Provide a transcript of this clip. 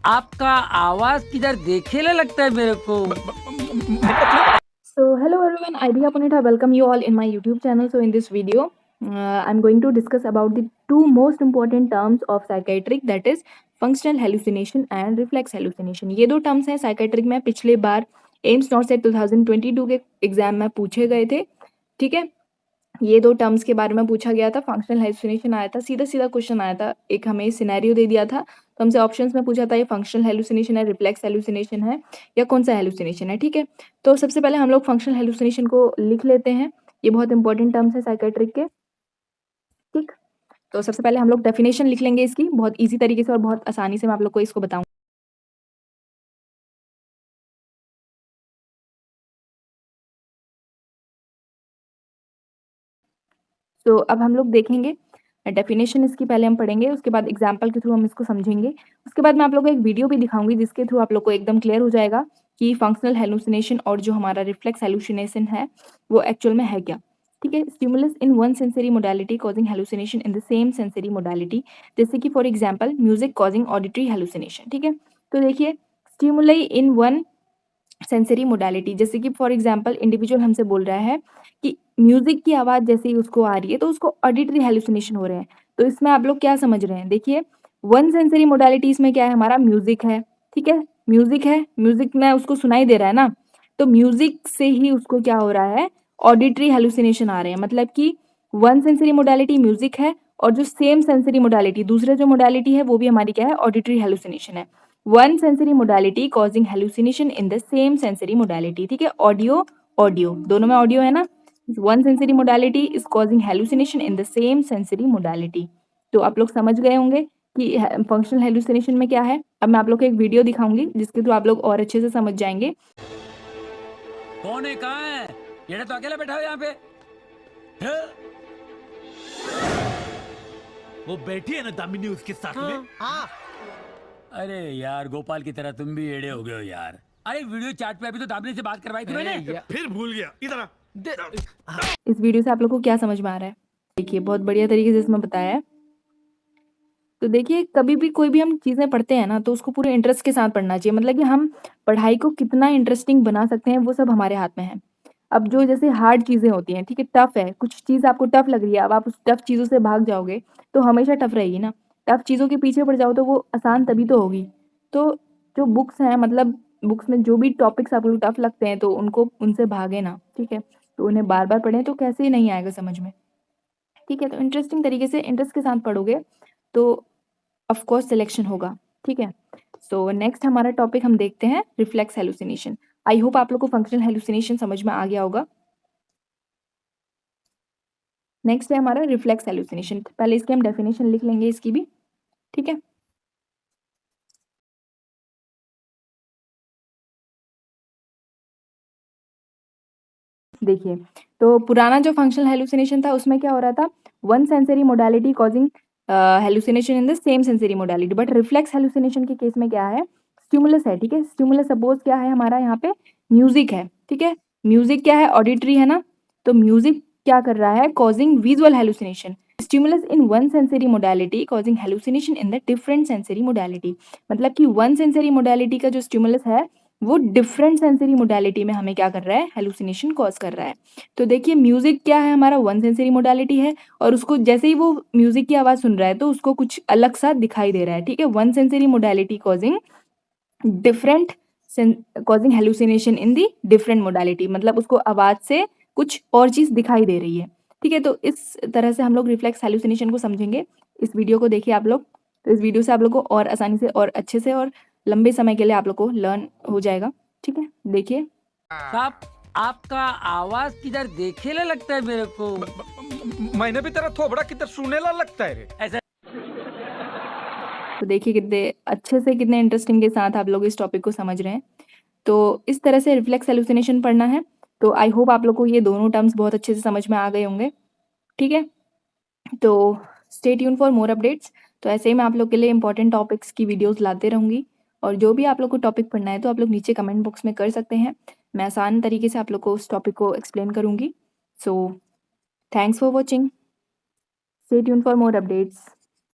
आपका आवाज किधर देखेले लगता है मेरे को। So hello everyone, Idea Punita welcome you all in my YouTube channel. So in this video, I'm going to discuss about the two most important terms of psychiatric, that is functional hallucination and reflex hallucination. ये दो terms हैं psychiatric में, पिछले बार AIIMS not set 2022 के exam में पूछे गए थे। ठीक है, ये दो टर्म्स के बारे में पूछा गया था। फंक्शनल हेलुसिनेशन आया था, सीधा सीधा क्वेश्चन आया था, एक हमें सिनेरियो दे दिया था, तो हमसे ऑप्शंस में पूछा था ये फंक्शनल हेलुसिनेशन है, रिफ्लेक्स हेलुसिनेशन है या कौन सा हेलुसिनेशन है। ठीक है, तो सबसे पहले हम लोग फंक्शनल हेलुसिनेशन को लिख लेते हैं, ये बहुत इंपॉर्टेंट टर्म्स है साइकेट्रिक के। ठीक, तो सबसे पहले हम लोग डेफिनेशन लिख लेंगे इसकी, बहुत ईजी तरीके से और बहुत आसानी से मैं आप लोग को इसको बताऊँ। तो अब हम लोग देखेंगे डेफिनेशन इसकी, पहले हम पढ़ेंगे, उसके बाद एग्जाम्पल के थ्रू हम इसको समझेंगे। उसके बाद मैं आप लोगों को एक वीडियो भी दिखाऊंगी जिसके थ्रू आप लोग को एकदम क्लियर हो जाएगा कि फंक्शनल हेलुसिनेशन और जो हमारा रिफ्लेक्स हेलुसिनेशन है वो एक्चुअल में है क्या। ठीक है, stimulus in one sensory modality causing hallucination in the same sensory modality, जैसे कि for example music causing auditory hallucination. ठीक है, तो देखिए stimuli in one sensory modality, जैसे कि फॉर एग्जांपल इंडिविजुअल हमसे बोल रहा है कि म्यूजिक की आवाज़ जैसे ही उसको आ रही है तो उसको ऑडिटरी हेलुसिनेशन हो रहे हैं। तो इसमें आप लोग क्या समझ रहे हैं, देखिए वन सेंसरी मोडालिटी इसमें क्या है, हमारा म्यूजिक है। ठीक है, म्यूजिक है, म्यूजिक में उसको सुनाई दे रहा है ना, तो म्यूजिक से ही उसको क्या हो रहा है, ऑडिटरी हेलुसिनेशन आ रहे हैं। मतलब कि वन सेंसरी मोडालिटी म्यूजिक है और जो सेम सेंसरी मोडालिटी दूसरे जो मोडालिटी है वो भी हमारी क्या है, ऑडिटरी हेलुसिनेशन है। One sensory modality causing hallucination in the same sensory modality. ठीक है, ऑडियो ऑडियो दोनों में ऑडियो है ना, one sensory modality is causing hallucination in the same sensory modality. तो आप लोग समझ गए होंगे कि फंक्शनल हेलुसिनेशन में क्या है। अब मैं आप लोग को एक वीडियो दिखाऊंगी जिसके थ्रू आप लोग और अच्छे से समझ जाएंगे। कौन है, कहाँ है? ये तो अकेले बैठा हो यहाँ पे। हैं? वो बैठी है ना दामिनी उसके साथ में। हाँ। अरे यार गोपाल की तरह तुम भी एड़े हो गए हो यार। अरे वीडियो चैट पे अभी तो दामनी से बात करवाई थी मैंने। फिर भूल गया, इधर आ। इस वीडियो से आप लोग को क्या समझ में आ रहा है, देखिए बहुत बढ़िया तरीके से इसमें बताया है। तो देखिए कभी भी कोई भी हम चीज़ें पढ़ते हैं ना तो उसको पूरे इंटरेस्ट के साथ पढ़ना चाहिए, मतलब कि हम पढ़ाई को कितना इंटरेस्टिंग बना सकते हैं वो सब हमारे हाथ में है। अब जो जैसे हार्ड चीज़ें होती हैं, ठीक है, टफ है, कुछ चीज़ आपको टफ लग रही है, अब आप उस टफ चीज़ों से भाग जाओगे तो हमेशा टफ रहेगी ना। टफ चीज़ों के पीछे पड़ जाओ तो वो आसान तभी तो होगी। तो जो बुक्स हैं, मतलब बुक्स में जो भी टॉपिक्स आपको टफ लगते हैं तो उनको उनसे भागे ना। ठीक है, तो उन्हें बार बार पढ़ें तो कैसे ही नहीं आएगा समझ में। ठीक है, तो इंटरेस्टिंग तरीके से इंटरेस्ट के साथ पढ़ोगे तो ऑफ कोर्स सिलेक्शन होगा। ठीक है, सो नेक्स्ट हमारा टॉपिक हम देखते हैं रिफ्लेक्स हेलुसिनेशन। आई होप आप लोग को फंक्शनल हेलुसिनेशन समझ में आ गया होगा। नेक्स्ट है हमारा रिफ्लेक्स हेलुसिनेशन, पहले इसकी हम डेफिनेशन लिख लेंगे इसकी भी। ठीक है, देखिए तो पुराना जो फंक्शनल हेलुसिनेशन था उसमें क्या हो रहा था, one sensory modality causing hallucination in the same sensory modality. But reflex hallucination के केस में क्या है, स्टिमुलस है। ठीक है, स्टिमुलस सपोज क्या है हमारा यहाँ पे, म्यूजिक है। ठीक है, म्यूजिक क्या है, ऑडिटरी है ना, तो म्यूजिक क्या कर रहा है, causing visual hallucination. Stimulus in one sensory modality causing hallucination in the different sensory modality. मतलब कि वन सेंसरी मोडालिटी का जो स्टिमुलस है वो डिफरेंट सेंसरी मोडालिटी में हमें क्या कर रहा है, हेलुसिनेशन कॉज कर रहा है। तो देखिए म्यूजिक क्या है हमारा, वन सेंसरी मोडालिटी है और उसको जैसे ही वो म्यूजिक की आवाज़ सुन रहा है तो उसको कुछ अलग सा दिखाई दे रहा है। ठीक है, one sensory modality causing different causing hallucination in the different modality, मतलब उसको आवाज़ से कुछ और चीज़ दिखाई दे रही है। ठीक है, तो इस तरह से हम लोग रिफ्लेक्स हेलुसिनेशन को समझेंगे। इस वीडियो को देखिए आप लोग, तो इस वीडियो से आप लोग को और आसानी से और अच्छे से और लंबे समय के लिए आप लोग को लर्न हो जाएगा। ठीक है, देखिए साहब आपका आवाज किधर देखेले लगता है मेरे को। मैंने भी तेरा थोबड़ा किधर सुनेला लगता है रे। ऐसा तो देखिए कितने अच्छे से, कितने इंटरेस्टिंग के साथ आप लोग इस टॉपिक को समझ रहे हैं। तो इस तरह से रिफ्लेक्स हेलुसिनेशन पढ़ना है। तो आई होप आप लोग को ये दोनों टर्म्स बहुत अच्छे से समझ में आ गए होंगे। ठीक है, तो stay tune for more updates. तो ऐसे ही मैं आप लोग के लिए इंपॉर्टेंट टॉपिक्स की वीडियोस लाते रहूँगी, और जो भी आप लोग को टॉपिक पढ़ना है तो आप लोग नीचे कमेंट बॉक्स में कर सकते हैं, मैं आसान तरीके से आप लोग को उस टॉपिक को एक्सप्लेन करूँगी। So thanks for watching, stay tune for more updates.